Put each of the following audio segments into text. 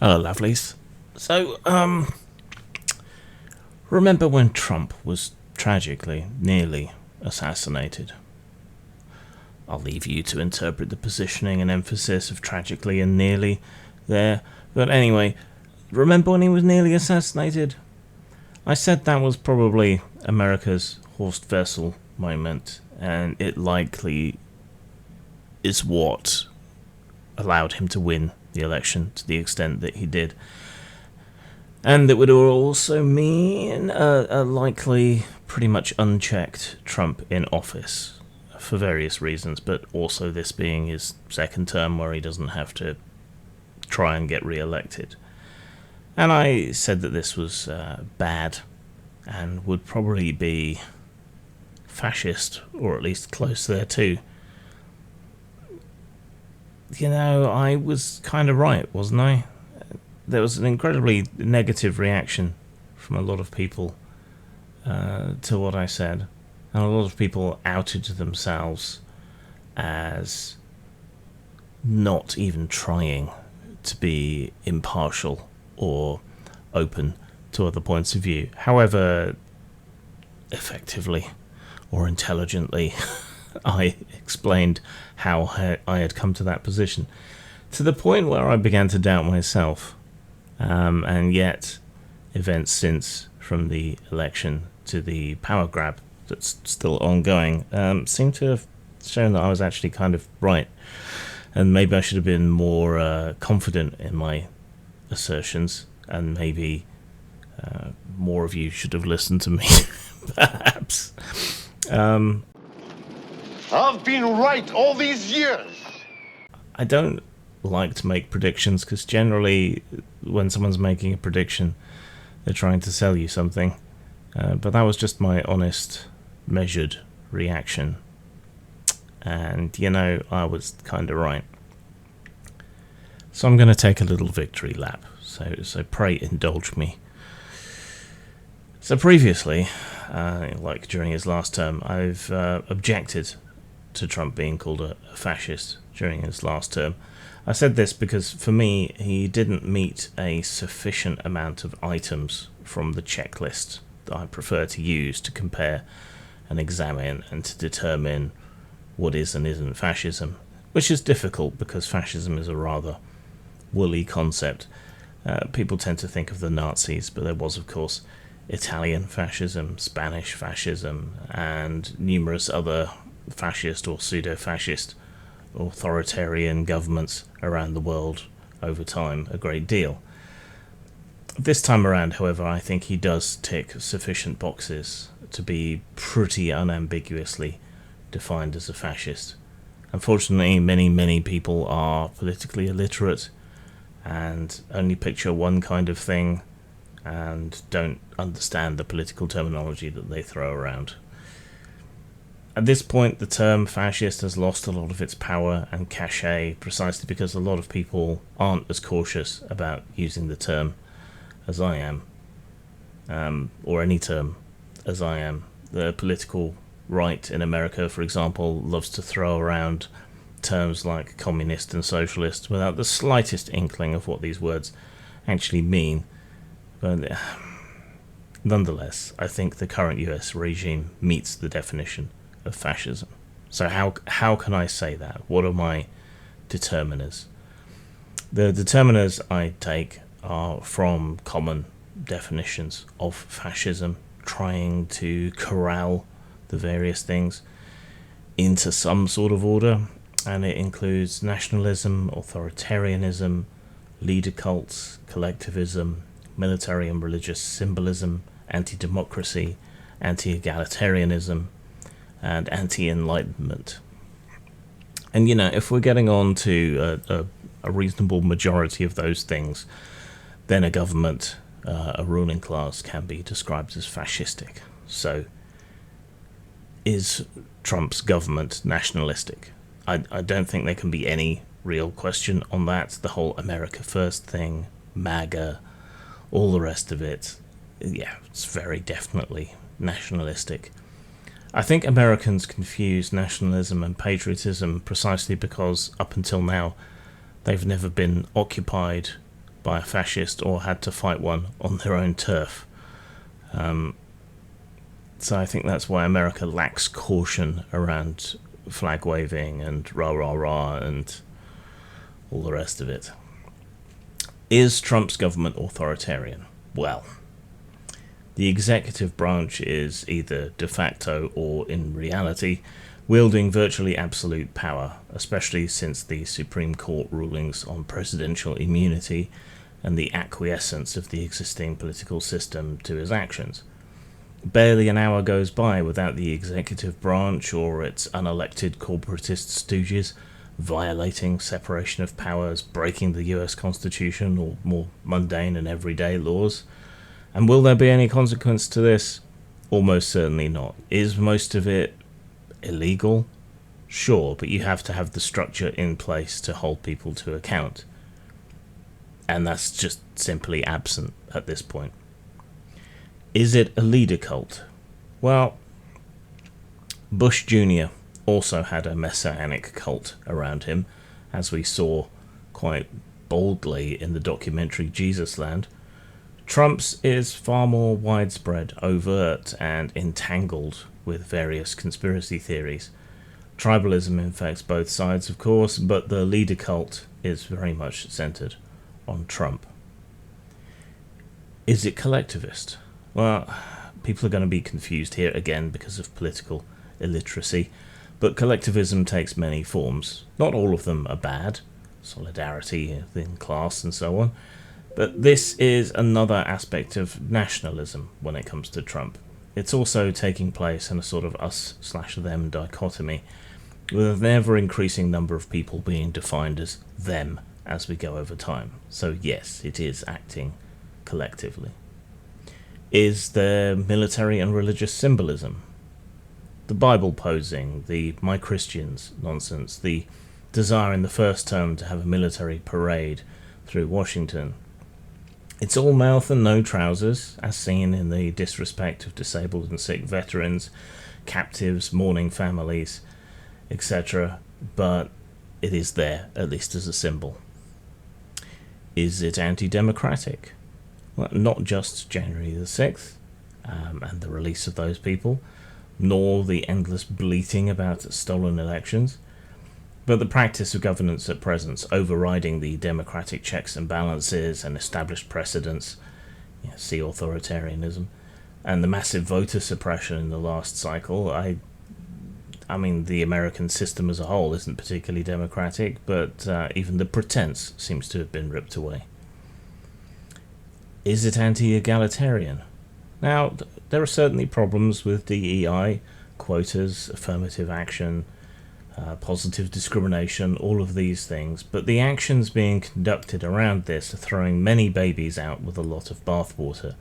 Hello, lovelies. So, remember when Trump was tragically, nearly assassinated? I'll leave you to interpret the positioning and emphasis of tragically and nearly there. But anyway, remember when he was nearly assassinated? I said that was probably America's Horst Wessel moment, and it likely is what allowed him to win the election to the extent that he did. And it would also mean a likely, pretty much unchecked Trump in office for various reasons, but also this being his second term where he doesn't have to try and get re-elected. And I said that this was bad and would probably be fascist, or at least close there too. You know, I was kind of right, wasn't I? There was an incredibly negative reaction from a lot of people to what I said. And a lot of people outed themselves as not even trying to be impartial or open to other points of view. However effectively or intelligently I explained how I had come to that position, to the point where I began to doubt myself. And yet, events since, from the election to the power grab that's still ongoing, seem to have shown that I was actually kind of right. And maybe I should have been more confident in my assertions, and maybe more of you should have listened to me, perhaps. I've been right all these years. I don't like to make predictions because generally when someone's making a prediction they're trying to sell you something, but that was just my honest, measured reaction, and you know, I was kind of right. So I'm going to take a little victory lap, so pray indulge me. So previously, like during his last term, I've objected to Trump being called a fascist during his last term. I said this because, for me, he didn't meet a sufficient amount of items from the checklist that I prefer to use to compare and examine and to determine what is and isn't fascism, which is difficult because fascism is a rather woolly concept. People tend to think of the Nazis, but there was, of course, Italian fascism, Spanish fascism, and numerous other fascist or pseudo-fascist authoritarian governments around the world over time, a great deal. This time around, however, I think he does tick sufficient boxes to be pretty unambiguously defined as a fascist. Unfortunately, many people are politically illiterate and only picture one kind of thing and don't understand the political terminology that they throw around. At this point, the term fascist has lost a lot of its power and cachet precisely because a lot of people aren't as cautious about using the term as I am, or any term as I am. The political right in America, for example, loves to throw around terms like communist and socialist without the slightest inkling of what these words actually mean. But nonetheless, I think the current US regime meets the definition of fascism. So how can I say that? What are my determiners? The determiners I take are from common definitions of fascism, trying to corral the various things into some sort of order, and it includes nationalism, authoritarianism, leader cults, collectivism, military and religious symbolism, anti-democracy, anti-egalitarianism, and anti-enlightenment. And you know, if we're getting on to a reasonable majority of those things, then a government, a ruling class, can be described as fascistic. So, is Trump's government nationalistic? I don't think there can be any real question on that. The whole America First thing, MAGA, all the rest of it, yeah, it's very definitely nationalistic. I think Americans confuse nationalism and patriotism precisely because up until now they've never been occupied by a fascist or had to fight one on their own turf. So I think that's why America lacks caution around flag waving and rah rah rah and all the rest of it. Is Trump's government authoritarian? Well, the executive branch is either de facto or in reality wielding virtually absolute power, especially since the Supreme Court rulings on presidential immunity and the acquiescence of the existing political system to his actions. Barely an hour goes by without the executive branch or its unelected corporatist stooges violating separation of powers, breaking the US Constitution or more mundane and everyday laws. And will there be any consequence to this? Almost certainly not. Is most of it illegal? Sure, but you have to have the structure in place to hold people to account. And that's just simply absent at this point. Is it a leader cult? Well, Bush Jr. also had a messianic cult around him, as we saw quite boldly in the documentary Jesus Land. Trump's is far more widespread, overt, and entangled with various conspiracy theories. Tribalism infects both sides, of course, but the leader cult is very much centered on Trump. Is it collectivist? Well, people are going to be confused here again because of political illiteracy, but collectivism takes many forms. Not all of them are bad, solidarity within class and so on, but this is another aspect of nationalism when it comes to Trump. It's also taking place in a sort of us/them dichotomy, with an ever-increasing number of people being defined as them as we go over time. So yes, it is acting collectively. Is there military and religious symbolism? The Bible posing, the My Christians nonsense, the desire in the first term to have a military parade through Washington. It's all mouth and no trousers, as seen in the disrespect of disabled and sick veterans, captives, mourning families, etc., but it is there, at least as a symbol. Is it anti-democratic? Well, not just January the 6th and the release of those people, nor the endless bleating about stolen elections, but the practice of governance at present, overriding the democratic checks and balances and established precedents, see authoritarianism, and the massive voter suppression in the last cycle. I mean, the American system as a whole isn't particularly democratic, but even the pretense seems to have been ripped away. Is it anti-egalitarian? Now, there are certainly problems with DEI, quotas, affirmative action, positive discrimination, all of these things, but the actions being conducted around this are throwing many babies out with a lot of bathwater.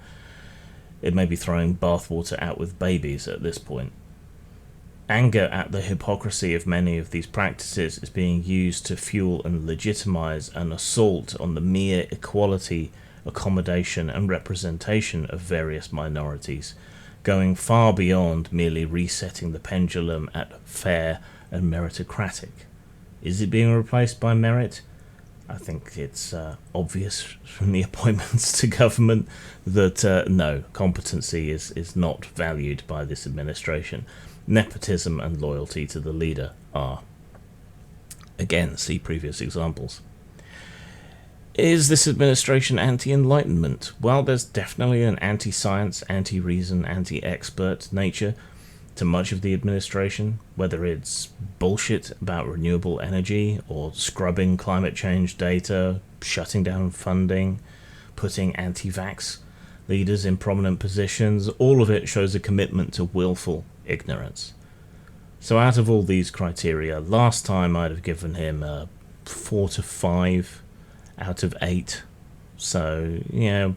It may be throwing bathwater out with babies at this point. Anger at the hypocrisy of many of these practices is being used to fuel and legitimize an assault on the mere equality, accommodation and representation of various minorities, going far beyond merely resetting the pendulum at fair and meritocratic. Is it being replaced by merit? I think it's obvious from the appointments to government that no, competency is not valued by this administration. Nepotism and loyalty to the leader are. Again, see previous examples. Is this administration anti-enlightenment? Well, there's definitely an anti-science, anti-reason, anti-expert nature to much of the administration, whether it's bullshit about renewable energy or scrubbing climate change data, shutting down funding, putting anti-vax leaders in prominent positions. All of it shows a commitment to willful ignorance. So out of all these criteria, last time I'd have given him a 4 to 5 out of 8. So,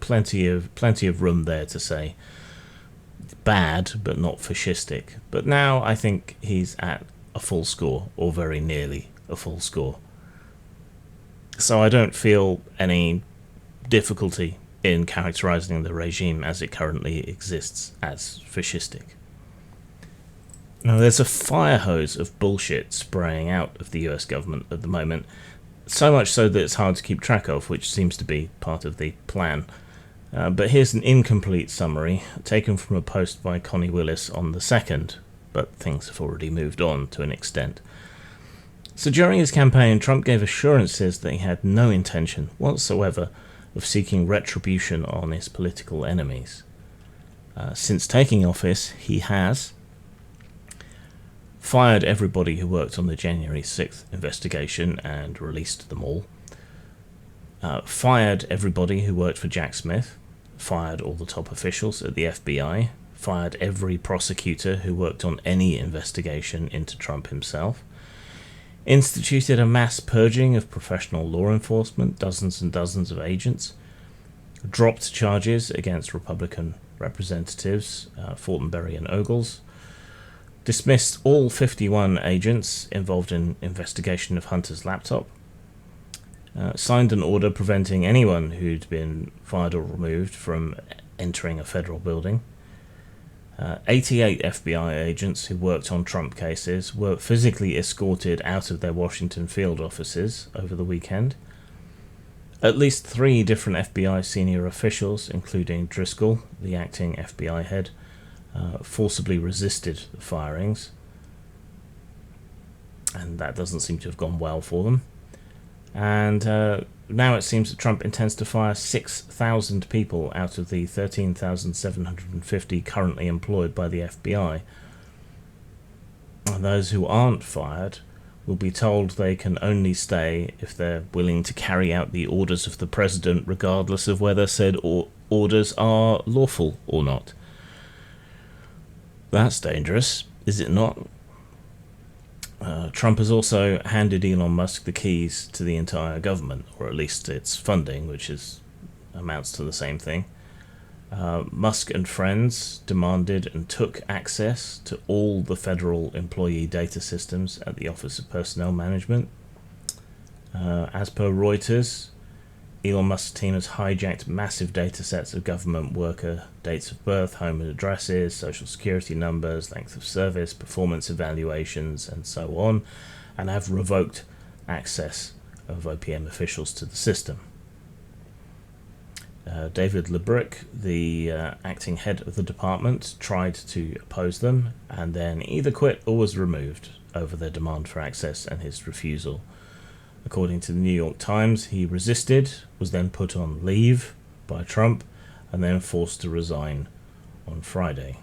plenty of room there to say bad, but not fascistic. But now I think he's at a full score, or very nearly a full score. So I don't feel any difficulty in characterizing the regime as it currently exists as fascistic. Now, there's a fire hose of bullshit spraying out of the US government at the moment, So much so that it's hard to keep track of, which seems to be part of the plan. But here's an incomplete summary, taken from a post by Connie Willis on the 2nd, but things have already moved on to an extent. So during his campaign, Trump gave assurances that he had no intention whatsoever of seeking retribution on his political enemies. Since taking office, he has fired everybody who worked on the January 6th investigation and released them all, fired everybody who worked for Jack Smith, fired all the top officials at the FBI, fired every prosecutor who worked on any investigation into Trump himself, instituted a mass purging of professional law enforcement, dozens and dozens of agents, dropped charges against Republican representatives Fortenberry and Ogles, dismissed all 51 agents involved in investigation of Hunter's laptop, signed an order preventing anyone who'd been fired or removed from entering a federal building. 88 FBI agents who worked on Trump cases were physically escorted out of their Washington field offices over the weekend. At least 3 different FBI senior officials, including Driscoll, the acting FBI head, forcibly resisted the firings, and that doesn't seem to have gone well for them. And now it seems that Trump intends to fire 6,000 people out of the 13,750 currently employed by the FBI. And those who aren't fired will be told they can only stay if they're willing to carry out the orders of the president, regardless of whether said orders are lawful or not. That's dangerous, is it not? Trump has also handed Elon Musk the keys to the entire government, or at least its funding, which amounts to the same thing. Musk and friends demanded and took access to all the federal employee data systems at the Office of Personnel Management. As per Reuters, Elon Musk's team has hijacked massive data sets of government worker dates of birth, home and addresses, social security numbers, length of service, performance evaluations, and so on, and have revoked access of OPM officials to the system. David LeBruck, the acting head of the department, tried to oppose them, and then either quit or was removed over their demand for access and his refusal. According to the New York Times, he resisted, was then put on leave by Trump, and then forced to resign on Friday.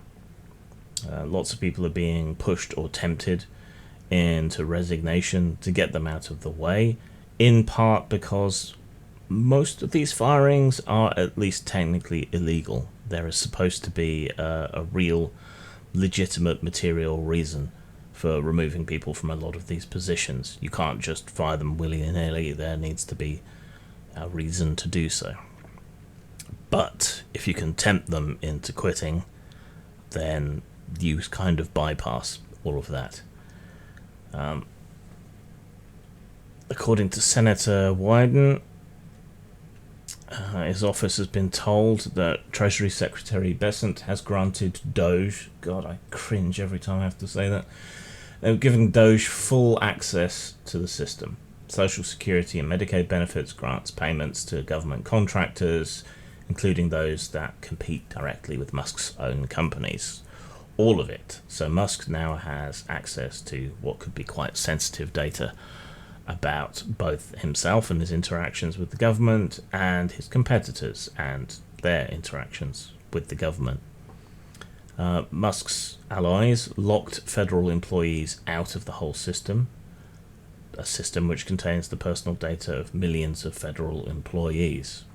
Lots of people are being pushed or tempted into resignation to get them out of the way, in part because most of these firings are at least technically illegal. There is supposed to be a real, legitimate material reason for removing people from a lot of these positions. You can't just fire them willy-nilly. There needs to be a reason to do so. But if you can tempt them into quitting, then you kind of bypass all of that. According to Senator Wyden, his office has been told that Treasury Secretary Bessent has granted Doge, God, I cringe every time I have to say that, they've given Doge full access to the system. Social Security and Medicaid benefits, grants, payments to government contractors, including those that compete directly with Musk's own companies. All of it. So Musk now has access to what could be quite sensitive data about both himself and his interactions with the government and his competitors and their interactions with the government. Musk's allies locked federal employees out of the whole system, a system which contains the personal data of millions of federal employees,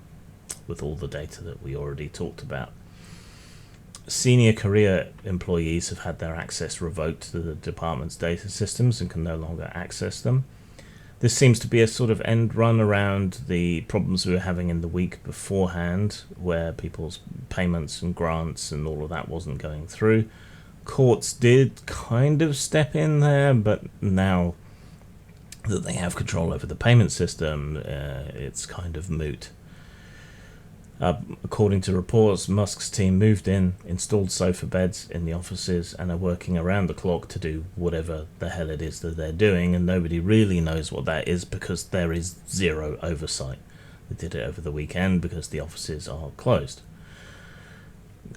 with all the data that we already talked about. Senior career employees have had their access revoked to the department's data systems and can no longer access them. This seems to be a sort of end run around the problems we were having in the week beforehand, where people's payments and grants and all of that wasn't going through. Courts did kind of step in there, but now that they have control over the payment system, it's kind of moot. According to reports, Musk's team moved in, installed sofa beds in the offices, and are working around the clock to do whatever the hell it is that they're doing, and nobody really knows what that is because there is zero oversight. They did it over the weekend because the offices are closed.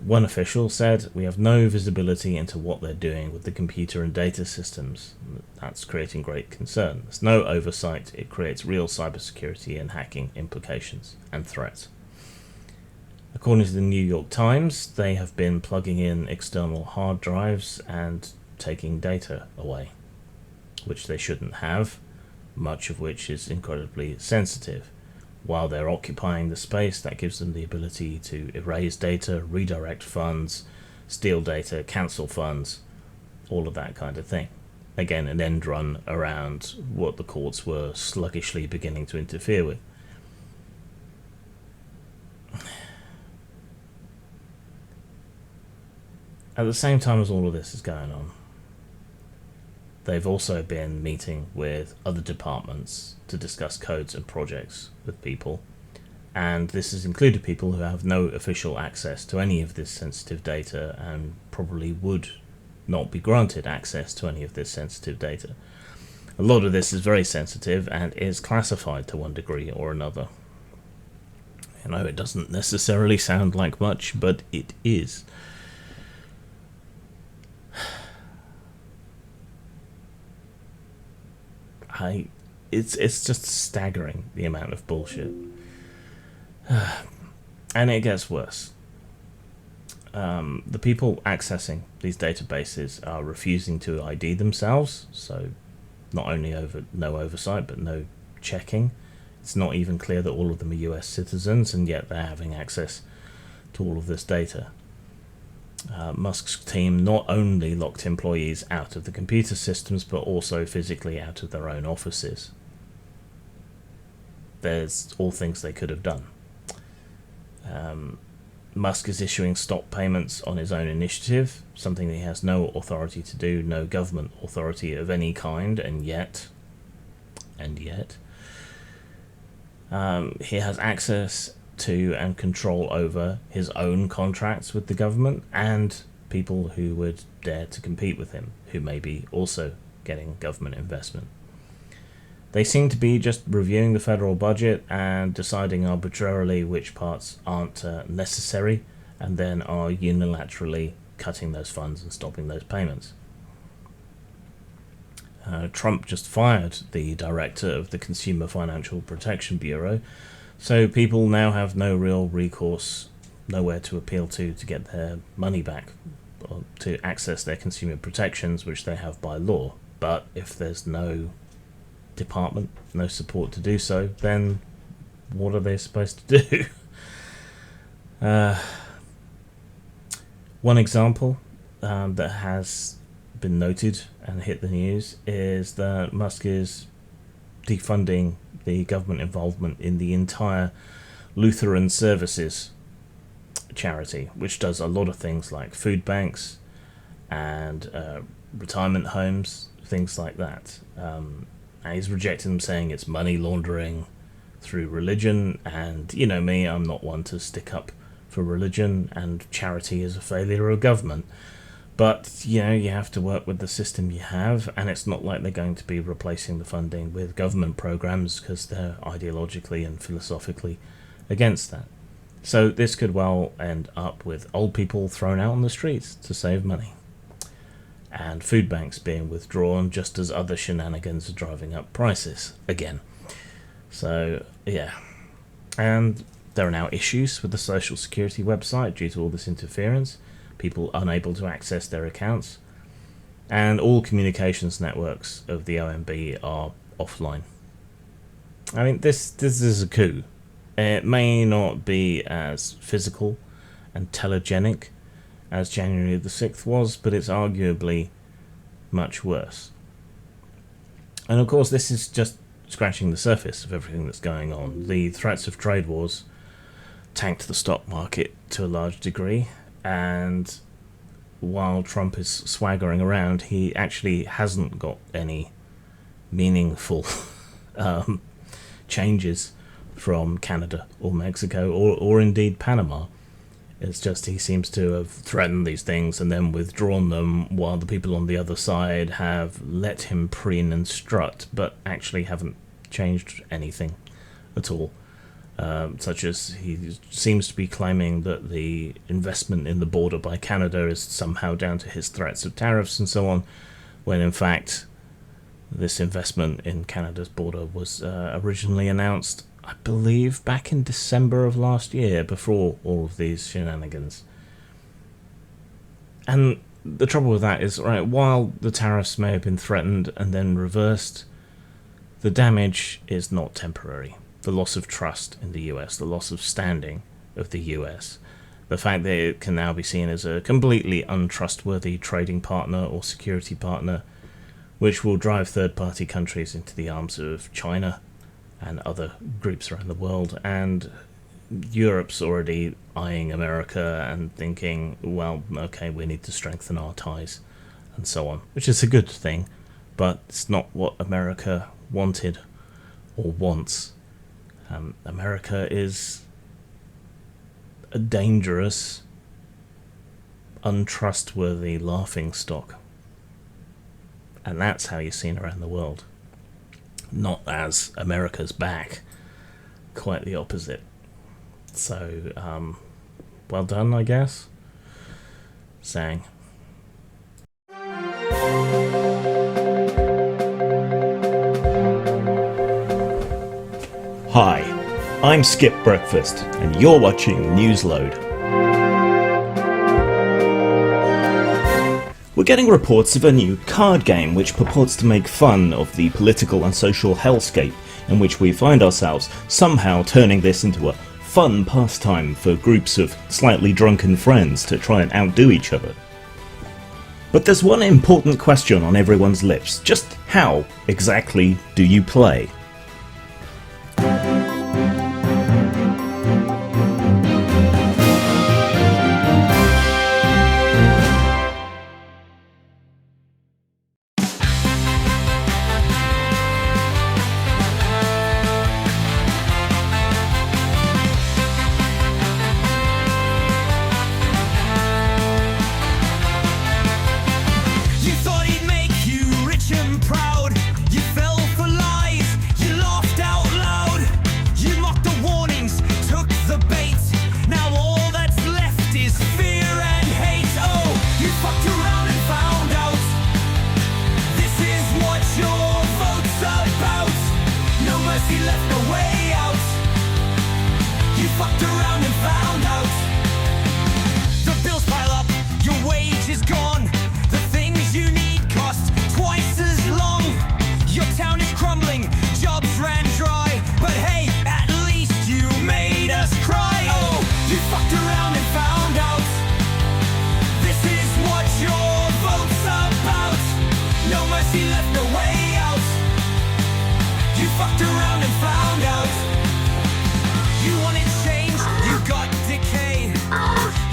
One official said, "We have no visibility into what they're doing with the computer and data systems. That's creating great concern. There's no oversight. It creates real cybersecurity and hacking implications and threats." According to the New York Times, they have been plugging in external hard drives and taking data away, which they shouldn't have, much of which is incredibly sensitive. While they're occupying the space, that gives them the ability to erase data, redirect funds, steal data, cancel funds, all of that kind of thing. Again, an end run around what the courts were sluggishly beginning to interfere with. At the same time as all of this is going on, they've also been meeting with other departments to discuss codes and projects with people, and this has included people who have no official access to any of this sensitive data and probably would not be granted access to any of this sensitive data. A lot of this is very sensitive and is classified to one degree or another. You know, it doesn't necessarily sound like much, but it is. It's just staggering, the amount of bullshit. And it gets worse. The people accessing these databases are refusing to ID themselves, so not only no oversight, but no checking. It's not even clear that all of them are US citizens, and yet they're having access to all of this data. Musk's team not only locked employees out of the computer systems, but also physically out of their own offices. There's all things they could have done. Musk is issuing stop payments on his own initiative, something that he has no authority to do, no government authority of any kind, and yet, he has access to and control over his own contracts with the government and people who would dare to compete with him, who may be also getting government investment. They seem to be just reviewing the federal budget and deciding arbitrarily which parts aren't necessary, and then are unilaterally cutting those funds and stopping those payments. Trump just fired the director of the Consumer Financial Protection Bureau, so people now have no real recourse, nowhere to appeal to get their money back, or to access their consumer protections, which they have by law. But if there's no department, no support to do so, then what are they supposed to do? One example that has been noted and hit the news is that Musk is defunding the government involvement in the entire Lutheran Services charity, which does a lot of things like food banks and retirement homes, things like that. And he's rejecting them, saying it's money laundering through religion, and you know me, I'm not one to stick up for religion, and charity is a failure of government. But, you know, you have to work with the system you have, and it's not like they're going to be replacing the funding with government programs because they're ideologically and philosophically against that. So this could well end up with old people thrown out on the streets to save money, and food banks being withdrawn just as other shenanigans are driving up prices again. So, yeah. And there are now issues with the Social Security website due to all this interference. People unable to access their accounts, and all communications networks of the OMB are offline. I mean, this is a coup. It may not be as physical and telegenic as January the 6th was, but it's arguably much worse. And of course, this is just scratching the surface of everything that's going on. The threats of trade wars tanked the stock market to a large degree, and while Trump is swaggering around, he actually hasn't got any meaningful changes from Canada or Mexico or indeed Panama. It's just he seems to have threatened these things and then withdrawn them, while the people on the other side have let him preen and strut, but actually haven't changed anything at all. Such as he seems to be claiming that the investment in the border by Canada is somehow down to his threats of tariffs and so on, when in fact this investment in Canada's border was originally announced, I believe, back in December of last year, before all of these shenanigans. And the trouble with that is, right, while the tariffs may have been threatened and then reversed, the damage is not temporary. The loss of trust in the US, the loss of standing of the US, the fact that it can now be seen as a completely untrustworthy trading partner or security partner, which will drive third-party countries into the arms of China and other groups around the world. And Europe's already eyeing America and thinking, well, okay, we need to strengthen our ties and so on, which is a good thing, but it's not what America wanted or wants. America is a dangerous, untrustworthy laughingstock. And that's how you're seen around the world. Not as America's back. Quite the opposite. So, well done, I guess. Sang. Hi, I'm Skip Breakfast, and you're watching Newsload. We're getting reports of a new card game which purports to make fun of the political and social hellscape in which we find ourselves, somehow turning this into a fun pastime for groups of slightly drunken friends to try and outdo each other. But there's one important question on everyone's lips: just how exactly do you play?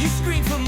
You scream for